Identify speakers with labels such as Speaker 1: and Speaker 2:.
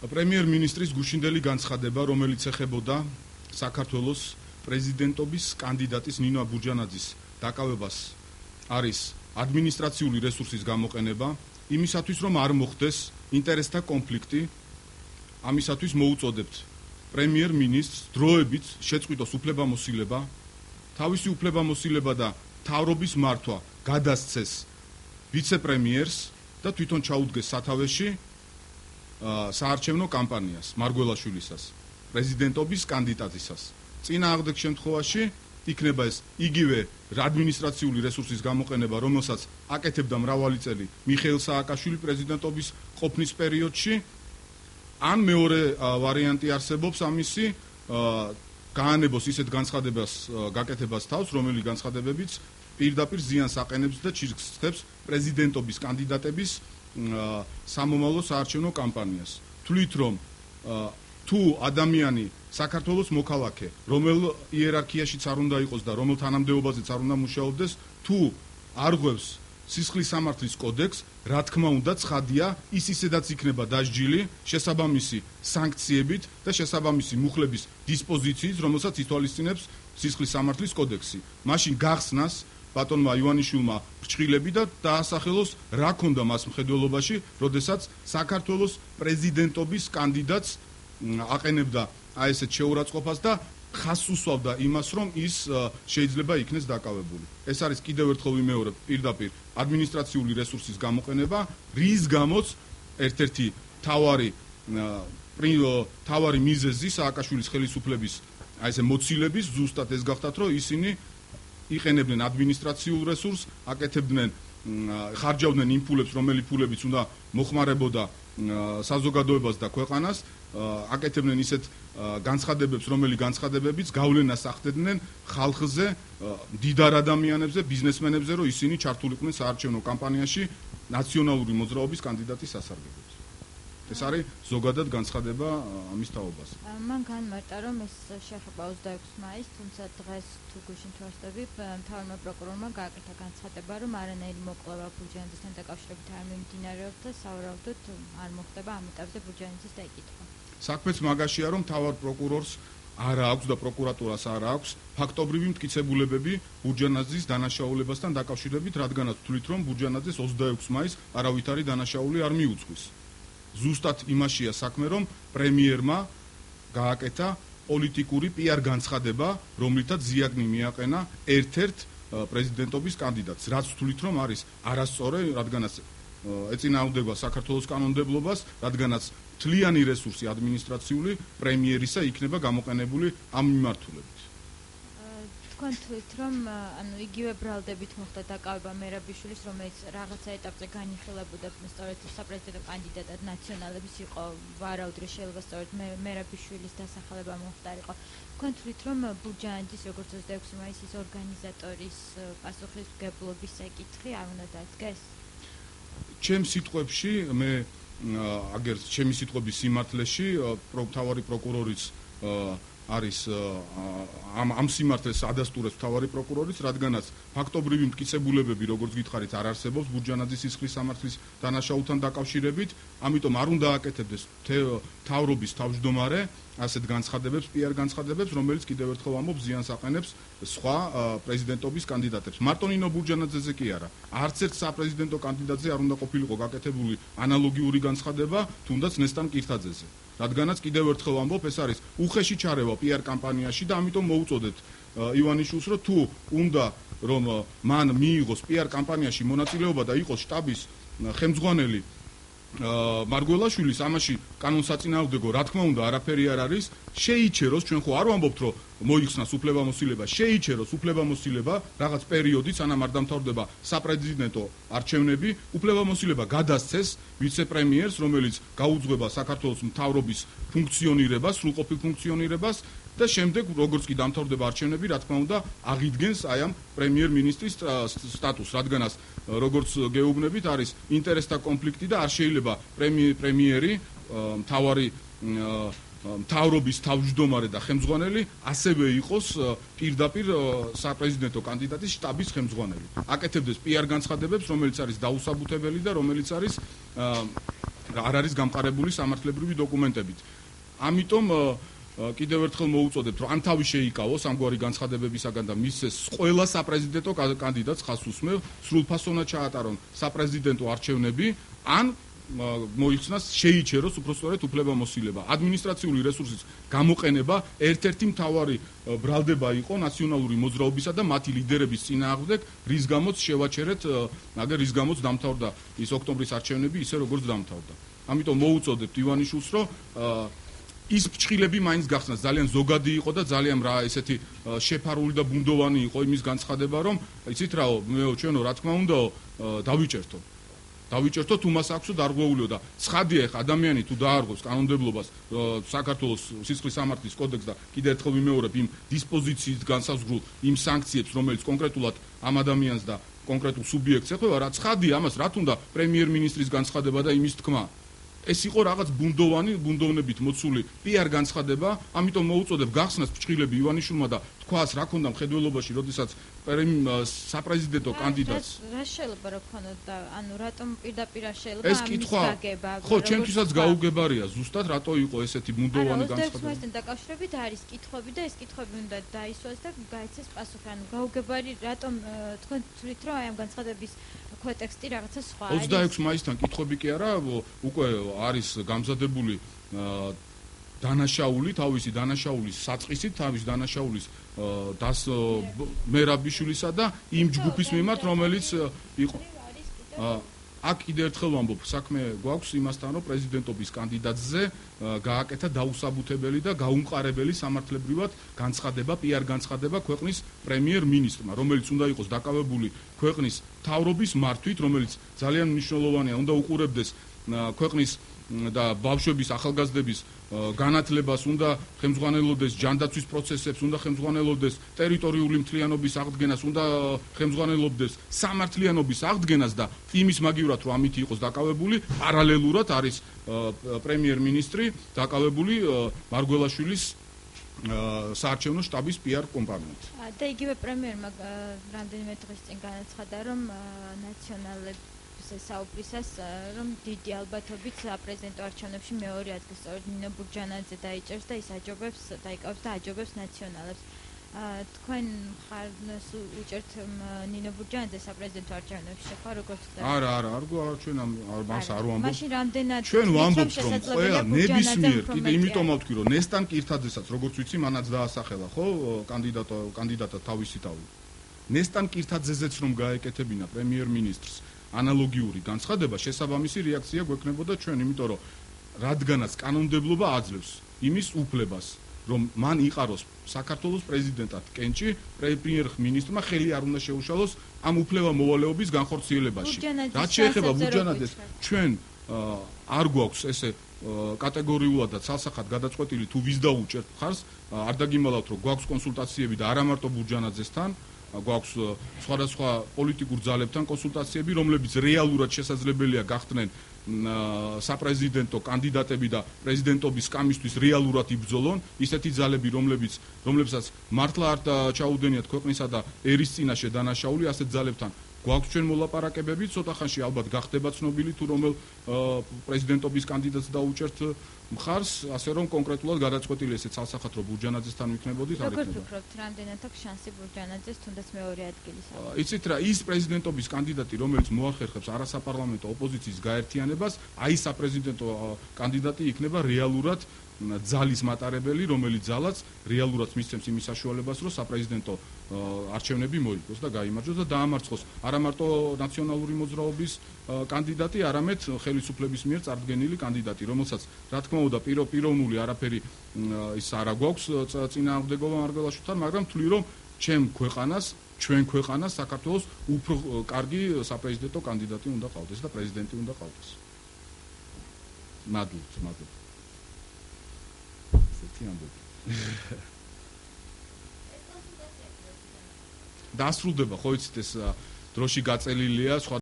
Speaker 1: პრემიერ-მინისტრის გუშინდელი განცხადება, რომელიც ეხებოდა საქართველოს პრეზიდენტობის კანდიდატის ნინო აბურჯანაძის დაკავებას, არის ადმინისტრაციული რესურსის გამოყენება, იმისათვის რომ არ მოხდეს ინტერესთა კონფლიქტი, ამისათვის მოუწოდებთ პრემიერ-მინისტრს დროებით შეწყვიტოს უფლებამოსილება, თავისი უფლებამოსილება და მთავრობის მართვა გადასცეს ვიცე-პრემიერს და თვითონ ჩაუდგეს სათავეში საარჩევნო კამპანიას მარგველაშვილისას, პრეზიდენტობის კანდიდატისას. წინააღმდეგ შემთხვევაში იქნება ეს იგივე ადმინისტრაციული რესურსის გამოყენება, რომელსაც აკეთებდა მრავალი წელი მიხეილ სააკაშვილი პრეზიდენტობის ყოფნის პერიოდში, ან მეორე ვარიანტი არსებობს ამისი, გაანებოს ისეთ განცხადებას გაკეთებას თავს, რომელიც განცხადებებიც პირდაპირ ზიანს აყენებს და ჩირგს ხდებს პრეზიდენტობის კანდიდატების სამომავლო საარჩევნო კამპანიას. თვლით რომ თუ ადამიანი საქართველოს მოქალაქე, რომელ იერარქიაშიც არ უნდა იყოს და რომელ თანამდებობაზეც არ უნდა მუშაობდეს, თუ არ ღვევს სისხლის სამართლის კოდექსს, რა თქმა უნდა, ცხადია, ის ისედაც იქნება დასჯილი შესაბამისი სანქციებით და შესაბამისი მუხლების დისპოზიციით, რომელსაც ითვალისწინებს სისხლის სამართლის კოდექსი. მაშინ გახსნას ბატონმა ივანიშვილმა ფრჩხილები და დაასახელოს რა ქონდა მას მხედველობაში, როდესაც საქართველოს პრეზიდენტობის კანდიდატს აყენებდა აი ესეთ შეურაცხყოფას და ხაზს უსვავდა იმას, რომ ის შეიძლება იქნეს დაკავებული. ეს არის კიდევ ერთხელ ვიმეორებ პირდაპირ ადმინისტრაციული რესურსის გამოყენება, რის გამოც ერთ-ერთი თავარი მიზეზი სააკაშვილის ხელისუფლების აი ესე მოცილების ზუსტად ეს გახდათ, რომ ისინი იყენებდნენ ადმინისტრაციულ რესურსს, აკეთებდნენ ხარჯავდნენ იმ ფულებს, რომელი ფულებიც უნდა მოხმარებოდა საზოგადოებას და ქვეყანას, აკეთებდნენ ისეთ განცხადებებს, რომელი განცხადებებიც გავლენას ახდედნენ ხალხზე, მდიდარ ადამიანებზე, ბიზნესმენებზე, რომ ისინი ჩართულიყვნენ საარჩევნო კამპანიაში ნაციონალური მოძრაობის კანდიდატის სასარგებლოდ. ეს არის ზოგადად განცხადება ამის თაობაზე.
Speaker 2: მან განმარტა, რომ ეს შეხება 26 მაისს, თუმცა დღეს თუ გუშინ ვასწავლები, მთავრმა პროკურორმა გააკეთა განცხადება, რომ არანაირი მოკვლევა ბურჯანაძესთან დაკავშირებით არ მიმდინარეობს და სავარაუდოდ არ მოხდება ამ ეტაპზე ბურჯანაძის დაიკითხვა.
Speaker 1: საქმეც მაგაშია, რომ მთავარ პროკურორს არ აქვს და პროკურატურას არ აქვს ფაქტობრივი მტკიცებულებები ბურჯანაძის დანაშაულებასთან დაკავშირებით, რადგანაც თვლით, რომ ბურჯანაძეს 26 მაისს არავითარი დანაშაული არ მიუძღვის. ზუსტად იმაშია საქმე, რომ პრემიერმა გააკეთა პოლიტიკური PR განცხადება, რომლითაც ზიაგნი მიაყენა ერთ-ერთ პრეზიდენტობის კანდიდატს, რაც თვლით, რომ არის არასწორი, რადგანაც ეწინააღმდება საქართველოს კანონმდებლობას, რადგანაც მთლიანი რესურსი ადმინისტრაციული პრემიერისა იქნება გამოყენებული ამ მიმართულებით.
Speaker 2: თქვენ თვლით, რომ იგივე ბრალდებით მოხდა დაკავება მერაბიშვილის, რომელიც რაღაცა ეტაპზე განიხილებოდა სწორედ საპრეზიდენტო კანდიდატად ნაციონალების იყო, ვარაუდრი შეიძლება სწორედ მერაბიშვილის დასახელება მოხდარიყო. თქვენ თვლით, რომ ბურჯანაძის როგორც 26 მაისის ორგანიზატორის პასუხისმგებლობის საკითხი არ უნდა დადგეს?
Speaker 1: ჩემს სიტყვებში მე აგერ ჩემი სიტყვების სიმართლეში მთავარი პროკურორიც არის ამ სიმართლეს ადასტურებს მთავარი პროკურორიც, რადგანაც ფაქტობრივი მტკიცებულებები, როგორც გითხარით, არ არსებობს ბურჯანაძის სისხლის სამართლის დანაშაულთან დაკავშირებით, ამიტომ არ უნდა აკეთებდეს მთავრობის თავმჯდომარე ასეთ განცხადებებს, PR განცხადებებს, რომელიც კიდევ ერთხელ ამბობ ზიანს აყენებს სხვა პრეზიდენტობის კანდიდატებს. მარტო ნინო ბურჯანაძეზე კი არა. არც ერთ საპრეზიდენტო კანდიდატზე არ უნდა ყოფილიყო გაკეთებული ანალოგიური განცხადება, თუნდაც ნესტან კირთაძეზე. რადგანაც კიდევ ერთხელ ამბობ, ეს არის უხეში ჩარევა PR კამპანიაში და ამიტომ მოუწოდეთ ივანიშვილს, რომ თუ უნდა რომ მან მიიღოს PR კამპანიაში მონაწილეობა და იყოს შტაბის ხელმძღვანელი მარგველაშვილის, ამაში კანონსაწინააღმდეგო რა თქმა უნდა არაფერი არ არის, შეიჩეროს, ჩვენ ხო არ ვამბობთ, რომ მოიხსნას უფლებამოსილება, შეიჩეროს უფლებამოსილება რაღაც პერიოდით, სანამ არ დამთავრდება საპრეზიდენტო არჩევნები, უფლებამოსილება გადასცეს ვიცე-პრემიერს, რომელიც გაუძღვება საქართველოს მთავრობის ფუნქციონირებას, სრულყოფილ ფუნქციონირებას და შემდეგ როგორც კი დამთავრდება არჩევნები, რა თქმა უნდა, აღიდგენს აი ამ პრემიერ-მინისტრის სტატუსს, რადგანაც როგორც გეუბნებით, არის ინტერესთა კონფლიქტი და არ შეიძლება პრემიერი, მთავრობის თავმჯდომარე და ხელმძღვანელი ასევე იყოს პირდაპირ საპრეზიდენტო კანდიდატის შტაბის ხელმძღვანელი. აკეთებდეს PR განცხადებებს, რომელიც არის დაუსაბუთებელი და რომელიც არის არ არის გამყარებული სამართლებრივი დოკუმენტებით. ამიტომ კიდევ ერთხელ მოუწოდებთ, რომ ან თავი შეიკავოს ამგვარი განცხადებებისაგან და მისცეს ყველა საპრეზიდენტო კანდიდატს ხაზს უსმევ, სრულფასოვნად ჩაატარონ საპრეზიდენტო არჩევნები, ან მოიხსნას შეიჩეროს უпростоრეთ უფლებამოსილება. ადმინისტრაციული რესურსის გამოყენება ერთ-ერთი მთავარი ბრალდება იყო ნაციონალური მოძრაობისა და მათი ლიდერების წინააღმდეგ, რის გამოც შევაჩერეთ, მაგრამ რის გამოც დამთავრდა ის ოქტომბრის არჩევნები ისე როგორც დამთავრდა. ამიტომ მოუწოდებთ ივანიშვილს, რომ ის ფრჩხილები მაინც გახსნას, ძალიან ზოგადი იყო და ძალიან ესეთი შეფარული და ბუნდოვანი იყო იმის განცხადება, რომ იცით რაო, ჩვენო რა თქმა უნდა დავიჭერთო თუ მას აქვს დარღვეულიო და ცხადია ხა ადამიანი თუ დაარღვევს კანონმდებლობას საქართველოს სისხლის სამართლის კოდექსს და კიდევ ერთხელ ვიმეორებ იმ დისპოზიციის განსაზღვრულ იმ სანქციებს რომელიც კონკრეტულად ამ ადამიანს და კონკრეტულ სუბიექტს ეხება რა ცხადია ამას რა თუნდა პრემიერ-მინისტრის განცხადება და იმის თქმა ეს იყო რაღაც ბუნდოვნებით მოცული PR განცხადება ამიტომ მოუწოდებ გახსნას ფრჩხილები ივანიშვილმა და თქვას რა ქონდა მხედველობაში როდესაც საპრეზიდენტო კანდიდატს
Speaker 2: რა შეიძლება რა ქონოდა ანუ რატომ პირდაპირ შეიძლება ამის გაგება
Speaker 1: ხო ჩემთვისაც გაუგებარია ზუსტად რატო იყო ესეთი ბუნდოვანი განცხადება
Speaker 2: ანუ დაკავშირებით არის კითხვები და ეს კითხვები უნდა დაისვას და გაიცეს პასუხი ანუ გაუგებარი რატომ თქვენ თვლით რომ აი ამ განცხადების კონტექსტი რაღაცა სხვა არის
Speaker 1: 26 მაისთან კითხვები კი არა უკვე არის გამზადებული დანაშაული თავისი დანაშაულის საწყისით თავის დანაშაულის მერაბიშვილისა და იმ ჯგუფის მიმართ რომელიც იყო აქ კიდევ ერთხელ ვამბობ საქმე გვაქვს იმასთან რომ პრეზიდენტობის კანდიდატზე გააკეთა დაუსაბუთებელი და გაუმყარებელი სამართლებრივად განცხადება PR განცხადება ქვეყნის პრემიერ-მინისტრმა რომელიც უნდა იყოს დაკავებული ქვეყნის მთავრობის მართვით რომელიც ძალიან მნიშვნელოვანია უნდა უყურებდეს ქვეყნის და ბავშვების ახალგაზრდების განათლებას უნდა ხელმძღვანელობდეს ჯანდაცვის პროცესებს უნდა ხელმძღვანელობდეს ტერიტორიული მთლიანობის აღდგენას უნდა ხელმძღვანელობდეს სამართლიანობის აღდგენას და იმის მაგივრად რომ ამით იყოს დაკავებული პარალელურად არის პრემიერ-მინისტრი დაკავებული მარგველაშვილის საარჩევნო შტაბის PR კომპანიით.
Speaker 2: და იგივე პრემიერმა რამდენიმე დღის წინ განაცხადა რომ ნაციონალებს საუბრისას რომ დიდი ალბათობით საპრეზიდენტო არჩევნებში მეორე ადგილს სწორედ ნინო ბურჯანაძე დაიჭერს და ის აჯობებს დაიკავებს და აჯობებს ნაციონალებს. თქვენ ხარნას უჭერთ ნინო ბურჯანაძეს საპრეზიდენტო არჩევნებში შეხვა როგორც ხდება?
Speaker 1: არა ჩვენ მას არ ვამბობთ.
Speaker 2: მაშინ რამდენად
Speaker 1: ჩვენ ვამბობთ რომ ყველა ნებისმიერ კიდე იმიტომ ავთქვი რომ ნესტან კირთაძესაც როგორც ვიცი მანაც დაასახელა ხო კანდიდატად თავისი თავი. ნესტან კირთაძეზეც რომ გაეკეთებინა პრემიერ-მინისტრს ანალოგიური განცხადება შესაბამისი რეაქცია გვექნებოდა ჩვენ იმიტომ რომ რადგანაც კანონმდებლობა აძლევს იმის უფლებას რომ მან იყაროს საქართველოს პრეზიდენტად კენჭი პრემიერ-მინისტრმა ხელი არ უნდა შეუშალოს ამ უფლება მოვალეობის განხორციელებაში რაც შეეხება ბურჯანაძეს ჩვენ არ გვაქვს ესე კატეგორიულად და ცალსახად გადაწყვეტილი თუ ვის დაუჭერთ ხარს არ დაგიმალავთ რომ გვაქვს კონსულტაციები და არა მარტო ბურჯანაძესთან გვაქვს სხვადასხვა პოლიტიკურ ძალებთან კონსულტაციები, რომლებიც რეალურად შესაძლებელია გახდნენ საპრეზიდენტო კანდიდატები და პრეზიდენტობის სკამისთვის რეალურად იბრძოლონ, ისეთი ძალები, რომლებსაც მართლა არ ჩაუდენიათ ქვეყნისა და ერის წინაშე დანაშაული, ასეთ ძალებთან გვაქვს ჩვენ მოლაპარაკებები, ცოტა ხანში ალბათ გახდება ცნობილი თუ რომელ პრეზიდენტობის კანდიდატს დაუჭერთ მხარს, ასე რომ კონკრეტულად გადაწყვეტილი ესე ცალსახად რომ ბურჯანაძესთან ვიქნებოდით, არ იქნება.
Speaker 2: როგორ ვფიქრობთ, რამდენად აქვს შანსი ბურჯანაძეს თუნდაც მეორე ადგილის?
Speaker 1: იცით რა, ის პრეზიდენტობის კანდიდატი, რომელიც მოახერხებს არასაპარლამენტო ოპოზიციის გაერთიანებას, აი საპრეზიდენტო კანდიდატი იქნება რეალურად ძალის მატარებელი, რომელიც ძალაც რეალურად მისცემს იმის საშუალებას, რომ საპრეზიდენტო არჩევნები მოიგოს და გაიმარჯვოს და დაამარცხოს არა მარტო ნაციონალური მოძრაობის კანდიდატი, არამედ ხელისუფლების მიერ წარდგენილი კანდიდატი, რომელსაც რა თქმა უნდა პიროვნული არაფერი ის არა გვაქვს წინააღმდეგობა მარგველაშვილთან, მაგრამ თვლი რომ ჩვენ ქვეყანას საქართველოს უფრო კარგი საპრეზიდენტო კანდიდატი უნდა ყავდეს და პრეზიდენტი უნდა ყავდეს. მადლობთ. დასრულდება ხო იცით ეს დროში გაწელილია სხვა